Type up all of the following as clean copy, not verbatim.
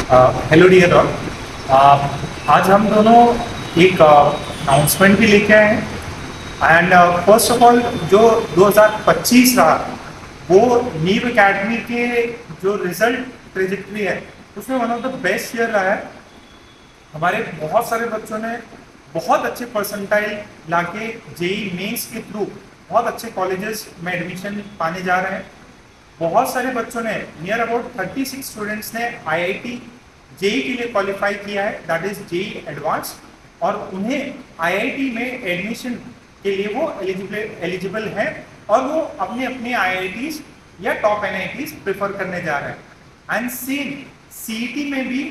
Hello dear all. आज हम दोनों एक अनाउंसमेंट भी लेके आए हैं। एंड फर्स्ट ऑफ ऑल जो 2025 रहा वो नीव एकेडमी के जो रिजल्ट ट्रेजेक्ट्री है उसमें one of the best year रहा है। हमारे बहुत सारे बच्चों ने बहुत अच्छे परसेंटाइल लाके जेई मेंस के थ्रू बहुत अच्छे कॉलेजेस में एडमिशन पाने जा रहे हैं। बहुत सारे बच्चों ने नियर अबाउट 36 स्टूडेंट्स ने आईआईटी जेई के लिए क्वालिफाई किया है, दैट इज जेई एडवांस, और उन्हें आईआईटी में एडमिशन के लिए वो एलिजिबल है और वो अपने अपने आईआईटीज या टॉप एनआईटीज प्रेफर करने जा रहे हैं। एंड सेम सीईटी में भी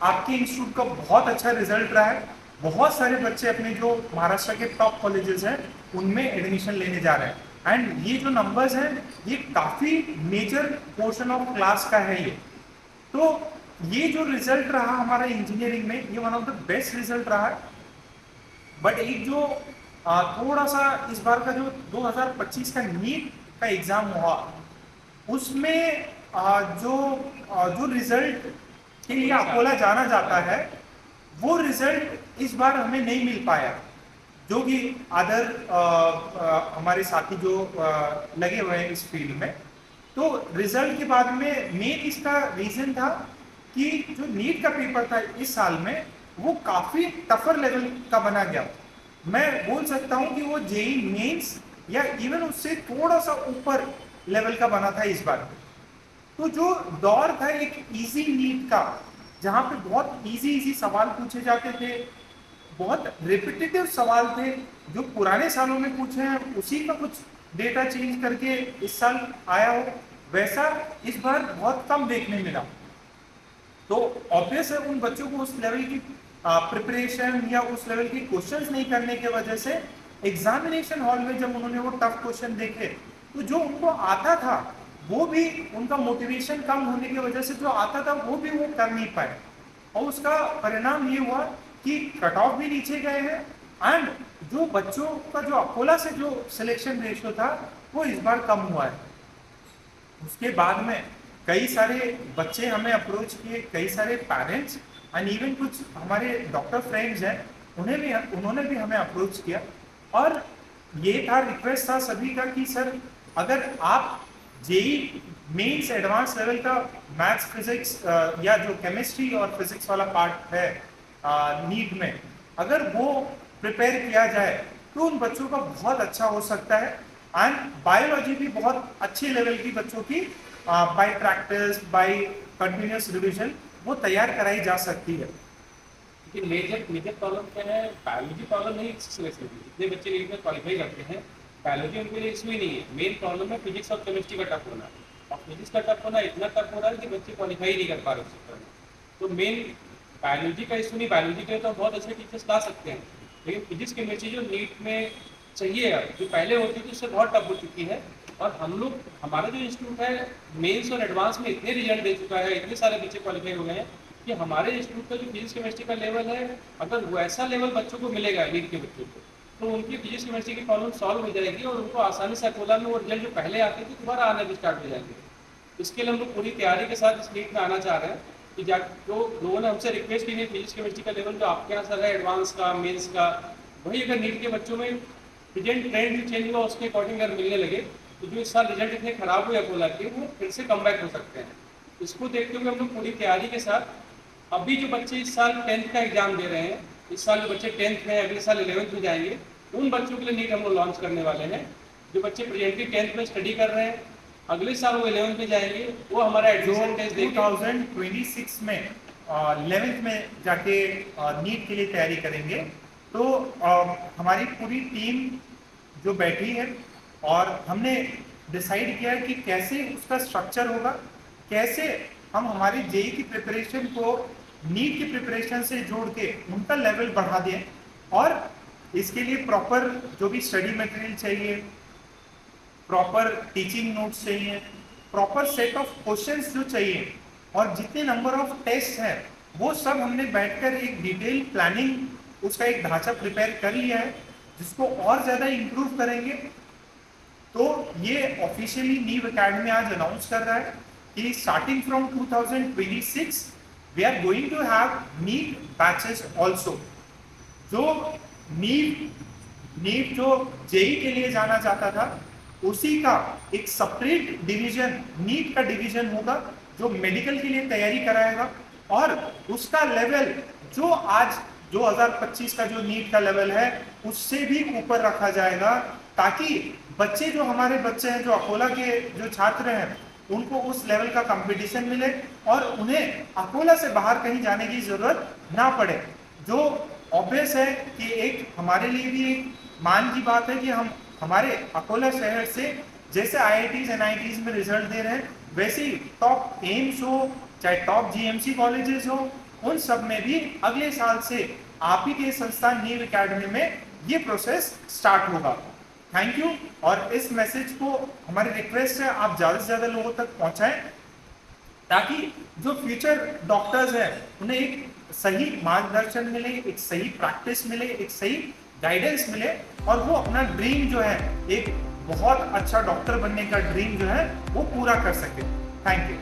आपके इंस्टीट्यूट का बहुत अच्छा रिजल्ट रहा है। बहुत सारे बच्चे अपने जो महाराष्ट्र के टॉप कॉलेजेस हैं उनमें एडमिशन लेने जा रहे हैं। एंड ये जो नंबर्स हैं ये काफ़ी मेजर पोर्शन ऑफ क्लास का है। ये तो ये जो रिजल्ट रहा हमारा इंजीनियरिंग में ये one of the best result रहा है। बट एक जो थोड़ा सा इस बार का जो 2025 का नीट का एग्जाम हुआ उसमें जो रिजल्ट के लिए अकोला जाना जाता है वो रिजल्ट इस बार हमें नहीं मिल पाया, जो कि अदर हमारे साथी जो लगे हुए हैं इस फील्ड में। तो रिजल्ट के बाद में मेन इसका रीजन था कि जो नीट का पेपर था इस साल में वो काफ़ी टफर लेवल का बना गया। मैं बोल सकता हूँ कि वो जेई मेंस या इवन उससे थोड़ा सा ऊपर लेवल का बना था इस बार। तो जो दौर था एक इजी नीट का जहाँ पे बहुत इजी सवाल पूछे जाते थे, बहुत रिपीटेटिव सवाल थे जो पुराने सालों में पूछे हैं उसी का कुछ डेटा चेंज करके इस साल आया हो, वैसा इस बार बहुत कम देखने मिला। तो ऑब्वियस है उन बच्चों को उस लेवल की प्रिपरेशन या उस लेवल की क्वेश्चंस नहीं करने की वजह से एग्जामिनेशन हॉल में जब उन्होंने वो टफ क्वेश्चन देखे तो जो उनको आता था वो भी उनका मोटिवेशन कम होने की वजह से जो आता था वो भी वो कर नहीं पाए, और उसका परिणाम ये हुआ कि कट ऑफ भी नीचे गए हैं। एंड जो बच्चों का जो अकोला से जो सिलेक्शन रेशियो था वो इस बार कम हुआ है। उसके बाद में कई सारे बच्चे हमें अप्रोच किए, कई सारे पेरेंट्स एंड इवन कुछ हमारे डॉक्टर फ्रेंड्स हैं उन्होंने भी हमें अप्रोच किया। और ये था रिक्वेस्ट था सभी का कि सर अगर आप जेई मेंस एडवांस लेवल का मैथ्स फिजिक्स या जो केमिस्ट्री और फिजिक्स वाला पार्ट है नीट में अगर वो प्रिपेयर किया जाए तो उन बच्चों का बहुत अच्छा हो सकता है। एंड बायोलॉजी भी बहुत अच्छे लेवल की बच्चों की bye practice by continuous revision वो तैयार कराई जा सकती है। लेकिन मेजर मेजर प्रॉब्लम क्या है, बायोलॉजी प्रॉब्लम नहीं सिलेक्शन की। जितने बच्चे नीट में क्वालिफाई करते हैं बायोलॉजी उनके लिए इसमें नहीं है। मेन प्रॉब्लम है फिजिक्स और केमिस्ट्री का टफ होना, और फिजिक्स का टफ होना इतना टफ हो रहा है कि बच्चे क्वालिफाई नहीं कर पा रहे उस चक्कर में। तो मेन बायोलॉजी का इशू नहीं, बायोलॉजी के तो बहुत अच्छे टीचर्स ला सकते हैं, लेकिन फिजिक्स केमिस्ट्री जो नीट में चाहिए जो पहले होती थी उससे बहुत टफ हो चुकी है। और हम लोग हमारा जो इंस्टीट्यूट है मेंस और एडवांस में इतने रिजल्ट दे चुका है, इतने सारे बच्चे क्वालिफाई हो गए हैं कि हमारे इंस्टीट्यूट का जो फिजिक्स केमिस्ट्री का लेवल है अगर वैसा लेवल बच्चों को मिलेगा नीट के बच्चों को तो उनकी फिजिक्स केमिस्ट्री की प्रॉब्लम सॉल्व हो जाएगी और उनको आसानी से अकोला में वो रिजल्ट जो पहले आते थे दोबारा आने भी स्टार्ट हो जाएंगे। इसके लिए हम लोग पूरी तैयारी के साथ इस नीट में आना चाह रहे हैं कि जो लोगों ने हमसे रिक्वेस्ट की नहीं फिजिक्स केमिस्ट्री का लेवल जो आपके यहाँ सर है एडवांस का मेंस का, वही अगर नीट के बच्चों में प्रेजेंट ट्रेंड जो चेंज हुआ उसके अकॉर्डिंग अगर मिलने लगे तो जो इस साल रिजल्ट इतने खराब हुए अकोला के वो फिर से कम बैक हो सकते हैं। इसको देखते हुए हम लोग पूरी तैयारी के साथ अभी जो बच्चे इस साल 10th का एग्जाम दे रहे हैं, इस साल जो बच्चे 10th में अगले साल 11th में जाएंगे उन बच्चों के लिए नीट हम लोग लॉन्च करने वाले हैं। जो बच्चे प्रेजेंटली 10th में स्टडी कर रहे हैं अगले साल वो 11th में जाएंगे वो हमारा एडमिशन टेस्ट देंगे 2026 में 11th में जाके नीट के लिए तैयारी करेंगे। तो हमारी पूरी टीम जो बैठी है और हमने डिसाइड किया है कि कैसे उसका स्ट्रक्चर होगा, कैसे हम हमारी जेई की प्रिपरेशन को नीट की प्रिपरेशन से जोड़ के उनका लेवल बढ़ा दें। और इसके लिए प्रॉपर जो भी स्टडी मटेरियल चाहिए, प्रॉपर टीचिंग नोट्स चाहिए, प्रॉपर सेट ऑफ क्वेश्चंस जो चाहिए और जितने नंबर ऑफ टेस्ट हैं वो सब हमने बैठकर एक डिटेल प्लानिंग उसका एक ढांचा प्रिपेयर कर लिया है जिसको और ज़्यादा इम्प्रूव करेंगे। तो ये ऑफिशियली नीव एकेडमी आज अनाउंस कर रहा है कि starting from 2026 we are going to have NEET batches also. जो नीट जो जेई के लिए जाना चाहता था, उसी का एक सेपरेट डिवीजन, नीट का डिवीजन होगा जो मेडिकल के लिए तैयारी कराएगा, और उसका लेवल जो आज 2025 का जो नीट का लेवल है उससे भी ऊपर रखा जाएगा, ताकि बच्चे जो हमारे बच्चे हैं, जो अकोला के जो छात्र हैं, उनको उस लेवल का कंपटीशन मिले और उन्हें अकोला से बाहर कहीं जाने की जरूरत ना पड़े। जो ऑब्वियस है कि एक हमारे लिए भी एक मान की बात है कि हम हमारे अकोला शहर से जैसे आईआईटीज एनआईटीज में रिजल्ट दे रहे हैं, वैसे ही टॉप एम्स हो चाहे टॉप जीएमसी कॉलेजेस हो, उन सब में भी अगले साल से आप ही के संस्थान नीव एकेडमी में ये प्रोसेस स्टार्ट होगा। Thank you. और इस मैसेज को हमारी रिक्वेस्ट है आप ज़्यादा से ज़्यादा लोगों तक पहुंचाएं, ताकि जो फ्यूचर डॉक्टर्स हैं उन्हें एक सही मार्गदर्शन मिले, एक सही प्रैक्टिस मिले, एक सही गाइडेंस मिले, और वो अपना ड्रीम जो है, एक बहुत अच्छा डॉक्टर बनने का ड्रीम जो है वो पूरा कर सके। Thank you.